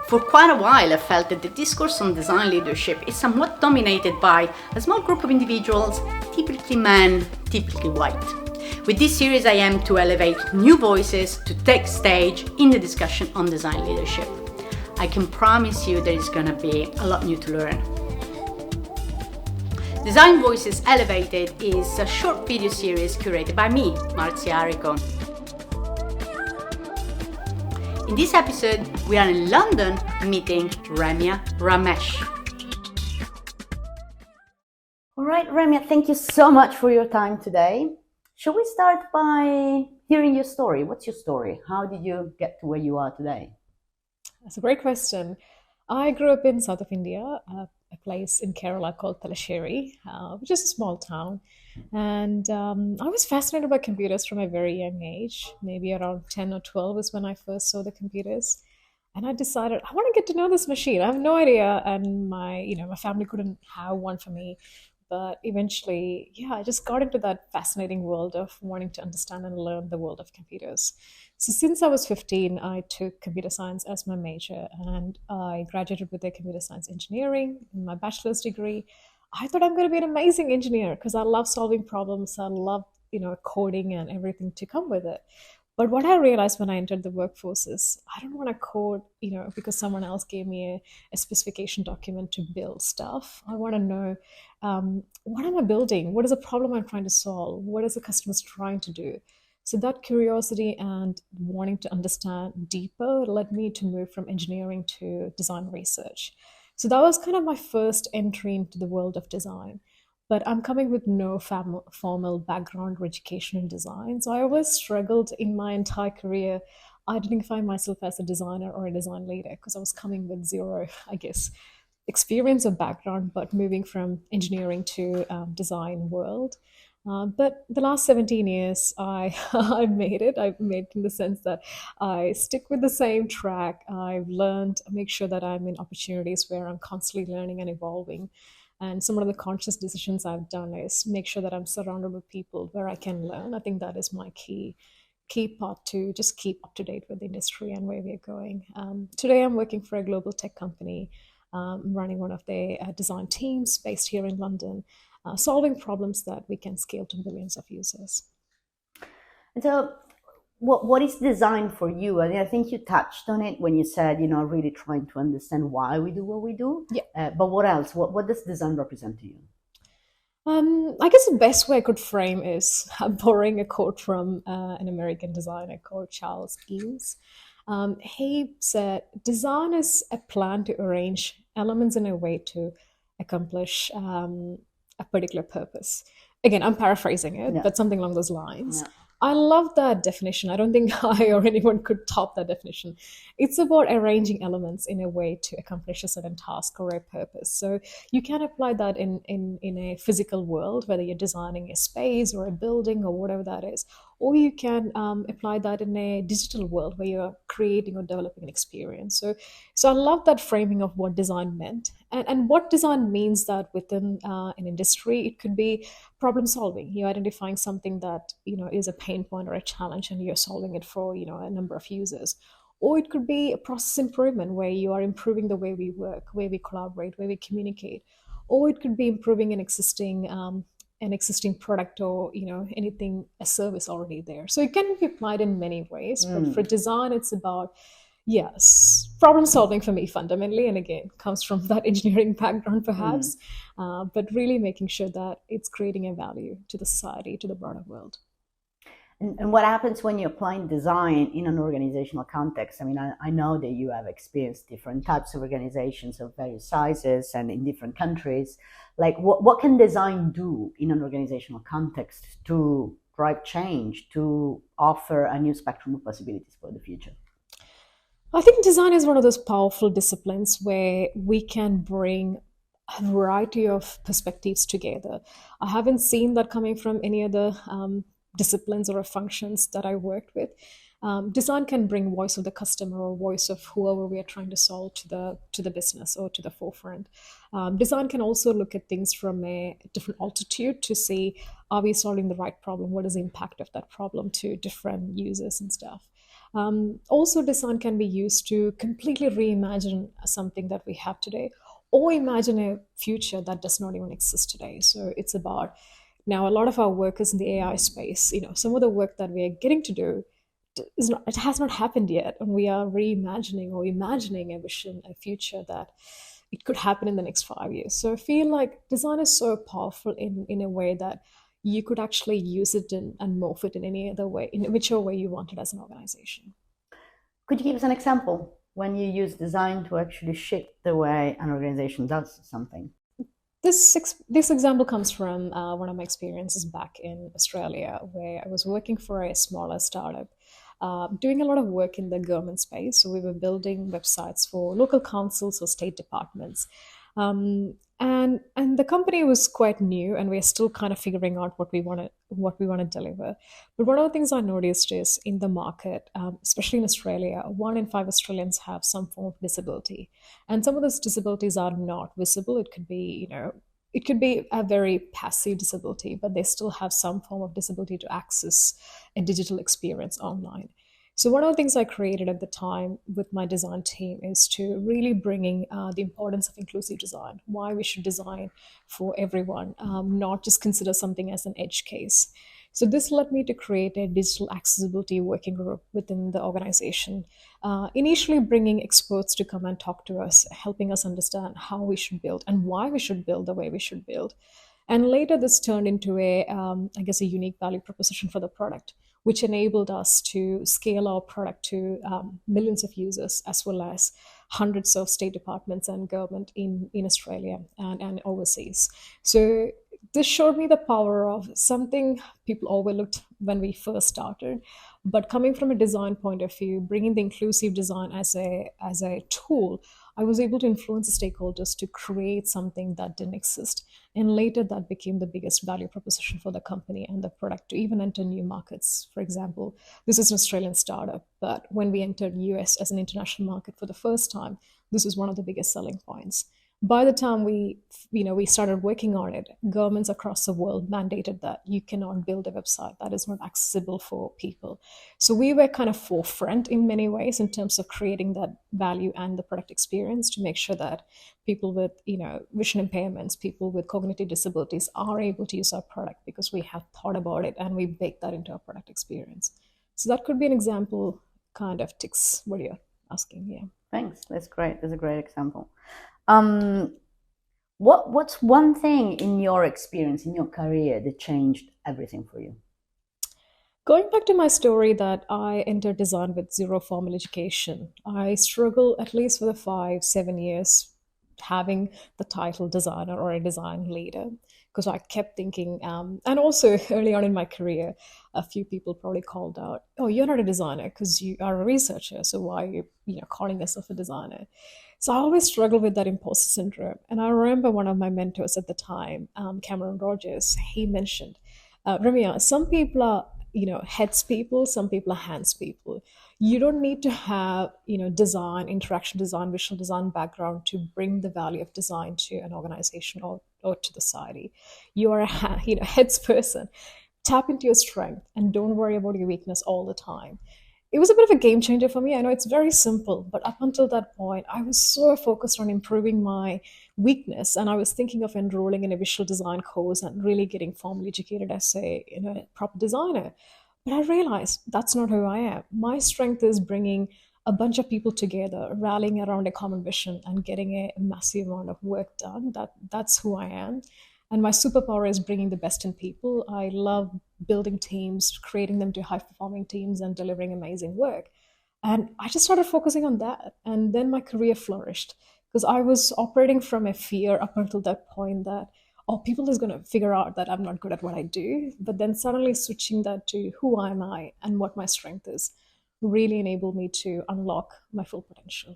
For quite a while, I felt that the discourse on design leadership is somewhat dominated by a small group of individuals, typically men, typically white. With this series, I aim to elevate new voices to take stage in the discussion on design leadership. I can promise you there is going to be a lot new to learn. Design Voices Elevated is a short video series curated by me, Marzia Arico. In this episode, we are in London meeting Remya Ramesh. All right, Remya, thank you so much for your time today. Shall we start by hearing your story? What's your story? How did you get to where you are today? That's a great question. I grew up in south of India, a place in Kerala called Talasheri, which is a small town. And I was fascinated by computers from a very young age. Maybe around 10 or 12 was when I first saw the computers. And I decided I want to get to know this machine. I have no idea, and my family couldn't have one for me. But eventually, I just got into that fascinating world of wanting to understand and learn the world of computers. So since I was 15, I took computer science as my major, and I graduated with a computer science engineering in my bachelor's degree. I thought I'm going to be an amazing engineer because I love solving problems. I love, coding and everything to come with it. But what I realized when I entered the workforce is I don't want to code, because someone else gave me a specification document to build stuff. I want to know what am I building? What is the problem I'm trying to solve? What is the customer trying to do? So that curiosity and wanting to understand deeper led me to move from engineering to design research. So that was kind of my first entry into the world of design. But I'm coming with no formal background or education in design. So I always struggled in my entire career identifying myself as a designer or a design leader because I was coming with zero, I guess, experience or background, but moving from engineering to design world. But the last 17 years, I made it. I've made it in the sense that I stick with the same track. I've learned, make sure that I'm in opportunities where I'm constantly learning and evolving. And some of the conscious decisions I've done is make sure that I'm surrounded with people where I can learn. I think that is my key part to just keep up to date with the industry and where we're going. Today, I'm working for a global tech company, running one of their design teams based here in London, solving problems that we can scale to millions of users. And so, what is design for you? I mean, I think you touched on it when you said, really trying to understand why we do what we do. Yeah. But what else? What does design represent to you? I guess the best way I could frame is borrowing a quote from an American designer called Charles Eames. He said, design is a plan to arrange elements in a way to accomplish a particular purpose. Again, I'm paraphrasing it, but something along those lines. Yeah. I love that definition. I don't think I or anyone could top that definition. It's about arranging elements in a way to accomplish a certain task or a purpose. So you can apply that in a physical world, whether you're designing a space or a building or whatever that is, or you can apply that in a digital world where you're creating or developing an experience. So I love that framing of what design meant and what design means that within an industry. It could be problem solving. You're identifying something that is a pain point or a challenge, and you're solving it for a number of users. Or it could be a process improvement where you are improving the way we work, where we collaborate, where we communicate. Or it could be improving an existing product or anything, a service already there. So it can be applied in many ways. But for design, it's about problem solving for me fundamentally, and again comes from that engineering background perhaps, but really making sure that it's creating a value to the society, to the broader world. And what happens when you're applying design in an organizational context? I mean, I know that you have experienced different types of organizations of various sizes and in different countries. Like, what can design do in an organizational context to drive change, to offer a new spectrum of possibilities for the future? I think design is one of those powerful disciplines where we can bring a variety of perspectives together. I haven't seen that coming from any other disciplines or functions that I worked with. Design can bring voice of the customer or voice of whoever we are trying to solve to the business or to the forefront. Design can also look at things from a different altitude to see, are we solving the right problem? What is the impact of that problem to different users and stuff? Also, design can be used to completely reimagine something that we have today, or imagine a future that does not even exist today. So it's about, now a lot of our work is in the AI space. Some of the work that we are getting to do is not, it has not happened yet, and we are reimagining or imagining a vision, a future that it could happen in the next 5 years. So I feel like design is so powerful in a way that you could actually use it and morph it in any other way, in whichever way you want it as an organization. Could you give us an example when you use design to actually shift the way an organization does something? This example comes from one of my experiences back in Australia, where I was working for a smaller startup, doing a lot of work in the government space. So we were building websites for local councils or state departments, and the company was quite new, and we're still kind of figuring out what we want to deliver. But one of the things I noticed is in the market, especially in Australia, 1 in 5 Australians have some form of disability, and some of those disabilities are not visible. It could be a very passive disability, but they still have some form of disability to access a digital experience online. So one of the things I created at the time with my design team is to really bringing the importance of inclusive design, why we should design for everyone, not just consider something as an edge case. So this led me to create a digital accessibility working group within the organization, initially bringing experts to come and talk to us, helping us understand how we should build and why we should build the way we should build. And later, this turned into I guess, a unique value proposition for the product, which enabled us to scale our product to millions of users, as well as hundreds of state departments and government in Australia and overseas. So this showed me the power of something people overlooked when we first started, but coming from a design point of view, bringing the inclusive design as a tool, I was able to influence the stakeholders to create something that didn't exist. And later, that became the biggest value proposition for the company and the product to even enter new markets. For example, this is an Australian startup, but when we entered US as an international market for the first time, this was one of the biggest selling points. By the time we started working on it, governments across the world mandated that you cannot build a website that is not accessible for people. So we were kind of forefront in many ways in terms of creating that value and the product experience to make sure that people with vision impairments, people with cognitive disabilities are able to use our product because we have thought about it and we bake that into our product experience. So that could be an example, kind of ticks what you're asking. Yeah. Thanks. That's great. That's a great example. Um, what's one thing in your experience in your career that changed everything for you? Going back to my story that I entered design with zero formal education, I struggled at least for the 5, 7 years having the title designer or a design leader because I kept thinking, and also early on in my career, a few people probably called out, "Oh, you're not a designer because you are a researcher. So why are you calling yourself a designer?" So I always struggled with that imposter syndrome. And I remember one of my mentors at the time, Cameron Rogers, he mentioned, Remya, some people are, heads people, some people are hands people. You don't need to have, design, interaction design, visual design background to bring the value of design to an organization or to the society. You are a heads person. Tap into your strength and don't worry about your weakness all the time. It was a bit of a game changer for me. I know it's very simple, but up until that point, I was so focused on improving my weakness, and I was thinking of enrolling in a visual design course and really getting formally educated as a proper designer. But I realized that's not who I am. My strength is bringing a bunch of people together, rallying around a common vision, and getting a massive amount of work done. That's who I am. And my superpower is bringing the best in people. I love building teams, creating them to high performing teams, and delivering amazing work. And I just started focusing on that. And then my career flourished because I was operating from a fear up until that point that, oh, people is going to figure out that I'm not good at what I do. But then suddenly switching that to who am I and what my strength is really enabled me to unlock my full potential.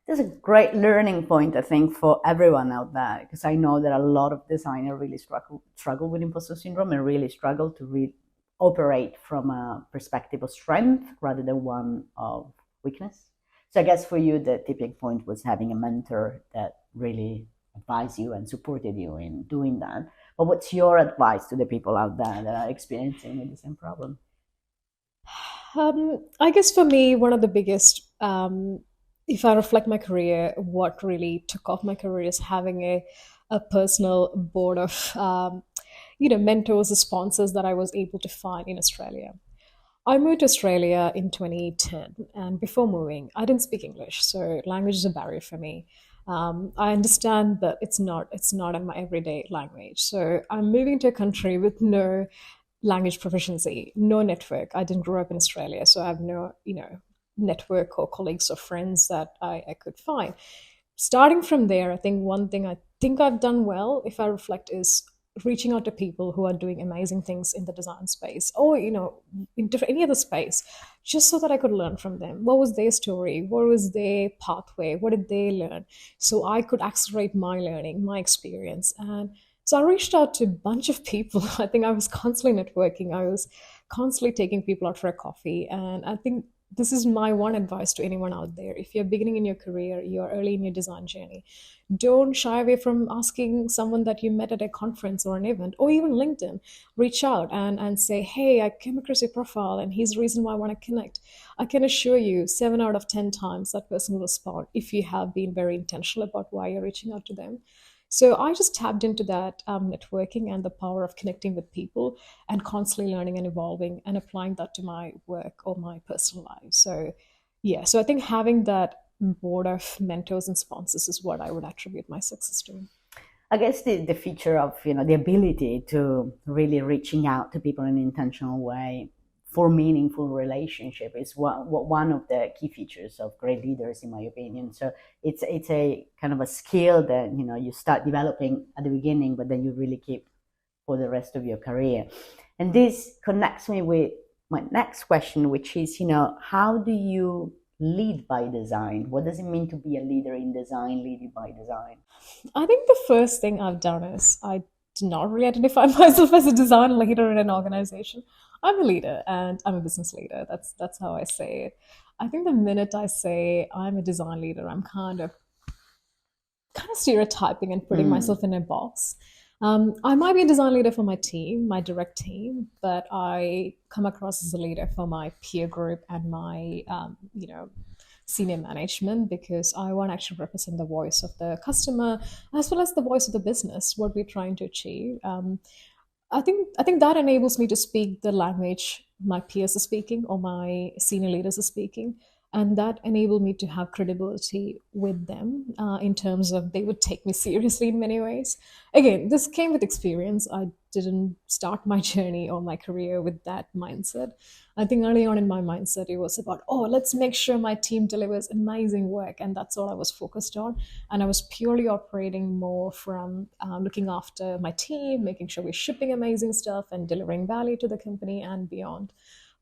This is a great learning point, I think, for everyone out there, because I know that a lot of designers really struggle with imposter syndrome and really struggle to operate from a perspective of strength rather than one of weakness. So I guess for you, the tipping point was having a mentor that really advised you and supported you in doing that. But what's your advice to the people out there that are experiencing the same problem? I guess for me, one of the biggest, if I reflect my career, what really took off my career is having a personal board of, mentors or sponsors that I was able to find in Australia. I moved to Australia in 2010, and before moving, I didn't speak English, so language is a barrier for me. I understand that it's not in my everyday language. So I'm moving to a country with no language proficiency, no network. I didn't grow up in Australia, so I have no, network or colleagues or friends that I could find. Starting from there, I think one thing I think I've done well, if I reflect, is reaching out to people who are doing amazing things in the design space or in different, any other space, just so that I could learn from them. What was their story? What was their pathway? What did they learn? So I could accelerate my learning, my experience. And so I reached out to a bunch of people. I think I was constantly networking. I was constantly taking people out for a coffee. And I think this is my one advice to anyone out there. If you're beginning in your career, you're early in your design journey, don't shy away from asking someone that you met at a conference or an event or even LinkedIn. Reach out and say, hey, I came across your profile and here's the reason why I want to connect. I can assure you 7 out of 10 times that person will respond if you have been very intentional about why you're reaching out to them. So I just tapped into that networking and the power of connecting with people and constantly learning and evolving and applying that to my work or my personal life. So yeah, so I think having that board of mentors and sponsors is what I would attribute my success to. I guess the feature of the ability to really reaching out to people in an intentional way for meaningful relationship is one of the key features of great leaders, in my opinion. So it's a kind of a skill that you start developing at the beginning, but then you really keep for the rest of your career. And this connects me with my next question, which is, how do you lead by design? What does it mean to be a leader in design, leading by design? I think the first thing I've done is I do not really identify myself as a design leader in an organization. I'm a leader and I'm a business leader. That's how I say it. I think the minute I say I'm a design leader, I'm kind of stereotyping and putting Mm. myself in a box. I might be a design leader for my team, my direct team, but I come across as a leader for my peer group and my, senior management because I want to actually represent the voice of the customer as well as the voice of the business, what we're trying to achieve. I think that enables me to speak the language my peers are speaking or my senior leaders are speaking, and that enabled me to have credibility with them in terms of they would take me seriously in many ways. Again, this came with experience. I didn't start my journey or my career with that mindset. I think early on in my mindset, it was about, oh, let's make sure my team delivers amazing work. And that's all I was focused on. And I was purely operating more from looking after my team, making sure we're shipping amazing stuff and delivering value to the company and beyond.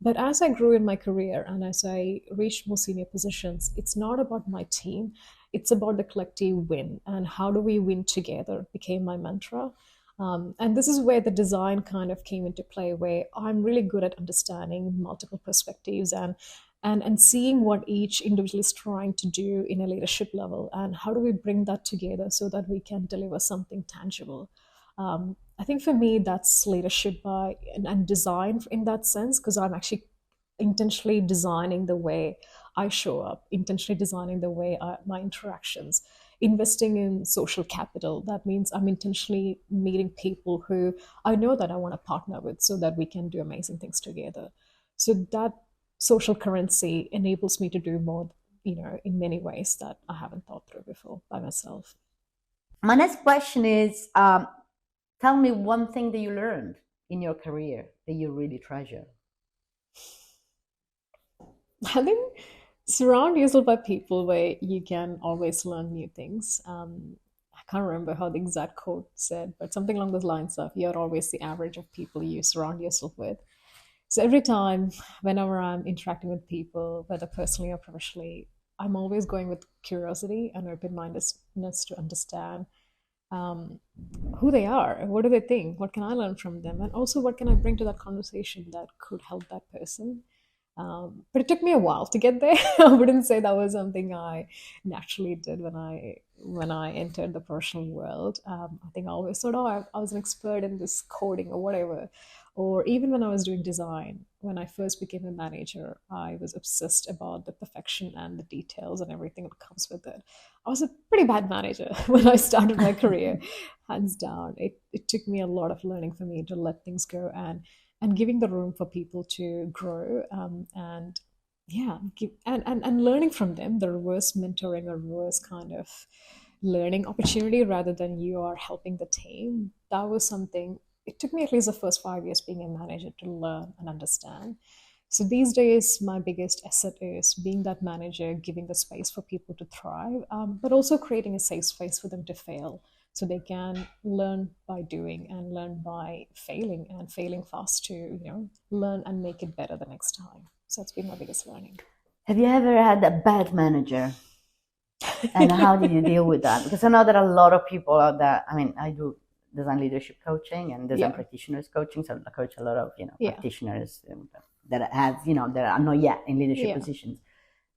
But as I grew in my career and as I reached more senior positions, it's not about my team. It's about the collective win and how do we win together became my mantra. And this is where the design kind of came into play, where I'm really good at understanding multiple perspectives and seeing what each individual is trying to do in a leadership level, and how do we bring that together so that we can deliver something tangible. I think for me, that's leadership by and design in that sense, because I'm actually intentionally designing the way I show up, intentionally designing the way my interactions, investing in social capital. That means I'm intentionally meeting people who I know that I want to partner with so that we can do amazing things together. So that social currency enables me to do more, in many ways that I haven't thought through before by myself. My next question is, tell me one thing that you learned in your career that you really treasure. I think surround yourself by people where you can always learn new things. I can't remember how the exact quote said, but something along those lines of you're always the average of people you surround yourself with. So every time, whenever I'm interacting with people, whether personally or professionally, I'm always going with curiosity and open mindedness to understand um, who they are, what do they think, what can I learn from them, and also what can I bring to that conversation that could help that person. But it took me a while to get there. I wouldn't say that was something I naturally did when I entered the professional world. I think I always thought, oh, I was an expert in this coding or whatever. Or even when I was doing design, when I first became a manager, I was obsessed about the perfection and the details and everything that comes with it. I was a pretty bad manager when I started my career, hands down. It took me a lot of learning for me to let things go and giving the room for people to grow, and yeah, and learning from them, the reverse mentoring or reverse kind of learning opportunity rather than you are helping the team. That was something, it took me at least the first 5 years being a manager to learn and understand. So these days, my biggest asset is being that manager, giving the space for people to thrive, but also creating a safe space for them to fail so they can learn by doing and learn by failing and failing fast to, learn and make it better the next time. So that's been my biggest learning. Have you ever had a bad manager? And how did you deal with that? Because I know that a lot of people are that. I mean, I do design leadership coaching and design Yeah. practitioners coaching. So I coach a lot of Yeah. practitioners that have that are not yet in leadership Yeah. positions.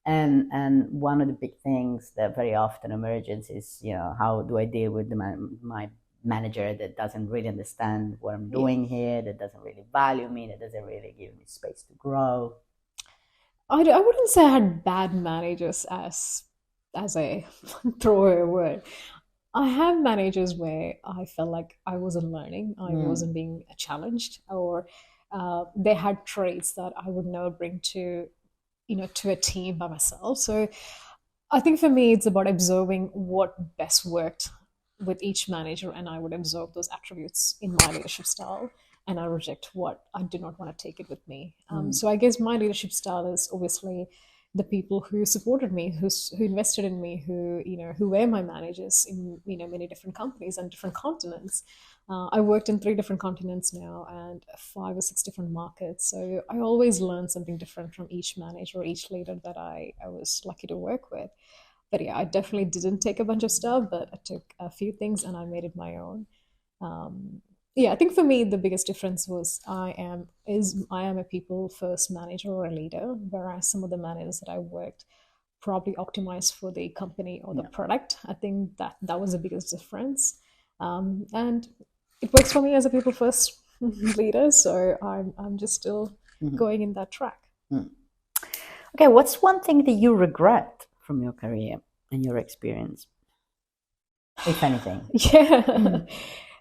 And one of the big things that very often emerges is how do I deal with my manager that doesn't really understand what I'm Yeah. doing here, that doesn't really value me, that doesn't really give me space to grow. I wouldn't say I had bad managers as a throwaway word. I have managers where I felt like I wasn't learning, I Mm, wasn't being challenged, or they had traits that I would never bring to to a team by myself. So I think for me, it's about observing what best worked with each manager, and I would observe those attributes in my leadership style, and I reject what I do not want to take it with me. mm, So I guess my leadership style is obviously the people who supported me, who invested in me, who were my managers in many different companies and different continents. I worked in 3 different continents now and 5 or 6 different markets. So I always learn something different from each manager or each leader that I was lucky to work with. But yeah, I definitely didn't take a bunch of stuff, but I took a few things and I made it my own. Um, yeah, I think for me the biggest difference was I am a people first manager or a leader, whereas some of the managers that I worked probably optimized for the company or the yeah. product. I think that was the biggest difference, and it works for me as a people first leader. So I'm just still Mhm, going in that track. mm. Okay, what's one thing that you regret from your career and your experience, if anything? Yeah. Mm,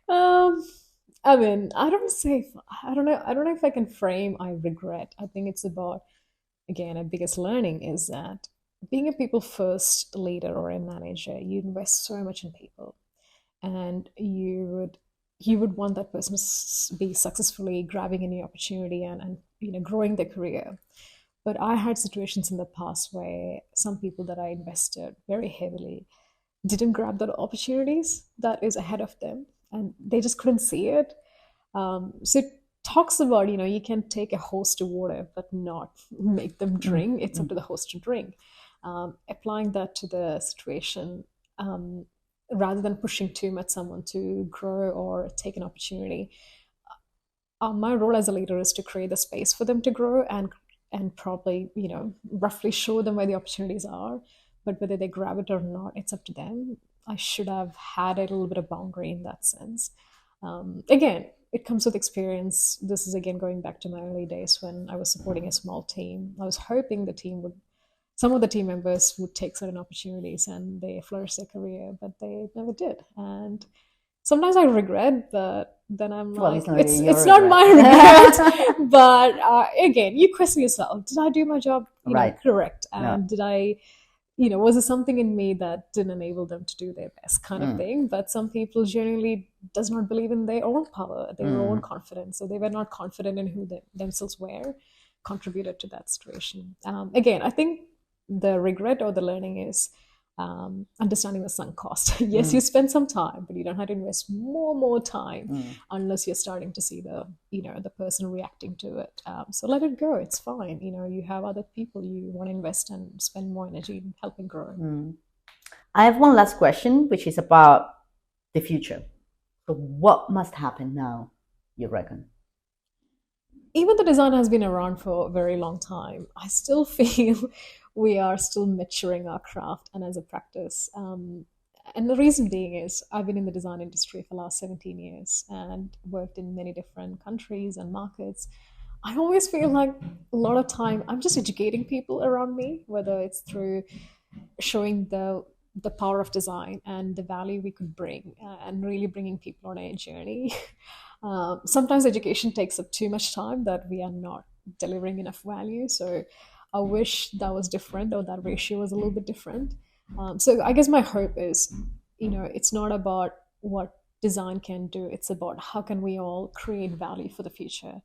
Um, I mean, I don't know if I can frame I regret. I think it's about, again, a biggest learning is that being a people first leader or a manager, you invest so much in people, and you would want that person to be successfully grabbing any opportunity and growing their career. But I had situations in the past where some people that I invested very heavily didn't grab the opportunities that is ahead of them, and they just couldn't see it. So it talks about, you can take a host to water but not make them mm, drink. It's up mm, to the host to drink. Applying that to the situation, rather than pushing too much someone to grow or take an opportunity, my role as a leader is to create the space for them to grow and probably roughly show them where the opportunities are. But whether they grab it or not, it's up to them. I should have had a little bit of boundary in that sense. Again, it comes with experience. This is again going back to my early days when I was supporting a small team. I was hoping some of the team members would take certain opportunities and they flourish their career, but they never did. And sometimes I regret, but then I'm well, it's like, not really your it's not regret. my regret. But again, you question yourself: did I do my job, Right. correct? Yeah. And did I, was there something in me that didn't enable them to do their best, kind of Mm, thing? But some people genuinely does not believe in their own power, their own mm, confidence, so they were not confident in who they themselves were, contributed to that situation. Again, I think the regret or the learning is understanding the sunk cost. Yes, you mm, spend some time, but you don't have to invest more time mm, unless you're starting to see the person reacting to it. So let it go. It's fine. You have other people you want to invest and spend more energy in helping grow. mm. I have one last question, which is about the future. So, what must happen now, you reckon? Even the design has been around for a very long time, I still feel we are still maturing our craft and as a practice. And the reason being is I've been in the design industry for the last 17 years and worked in many different countries and markets. I always feel like a lot of time I'm just educating people around me, whether it's through showing the power of design and the value we could bring, and really bringing people on a journey. Sometimes education takes up too much time that we are not delivering enough value. So I wish that was different, or that ratio was a little bit different. So I guess my hope is, it's not about what design can do, it's about how can we all create value for the future.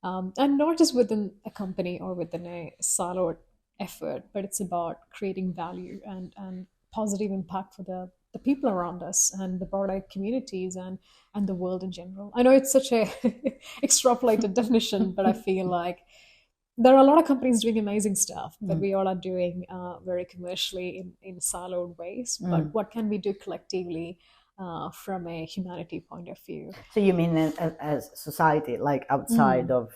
And not just within a company or within a siloed effort, but it's about creating value and positive impact for the people around us and the broader communities and the world in general. I know it's such a extrapolated definition, but I feel like there are a lot of companies doing amazing stuff, but we all are doing very commercially in siloed ways. But what can we do collectively from a humanity point of view? So you mean as society, like outside of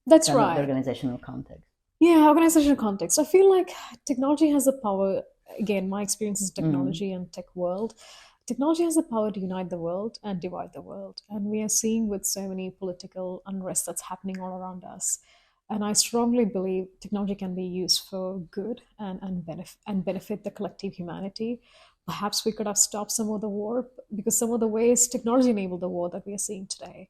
That's kind of right. the organizational context? Yeah, organizational context. I feel like technology has the power. Again, my experience is technology and tech world. Technology has the power to unite the world and divide the world. And we are seeing with so many political unrest that's happening all around us. And I strongly believe technology can be used for good and benefit the collective humanity. Perhaps we could have stopped some of the war, because some of the ways technology enabled the war that we are seeing today.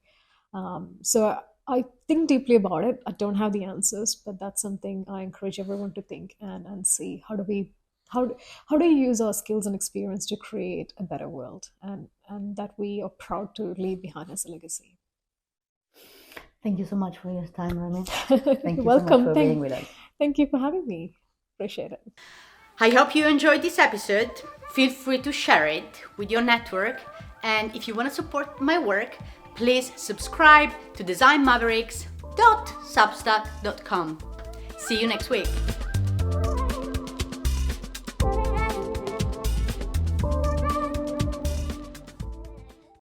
So I think deeply about it. I don't have the answers, but that's something I encourage everyone to think and see how do you use our skills and experience to create a better world, and that we are proud to leave behind as a legacy. Thank you so much for your time, Remy. Thank You're you so much welcome. for being with us. Thank you for having me. Appreciate it. I hope you enjoyed this episode. Feel free to share it with your network. And if you want to support my work, please subscribe to designmavericks.substack.com. See you next week.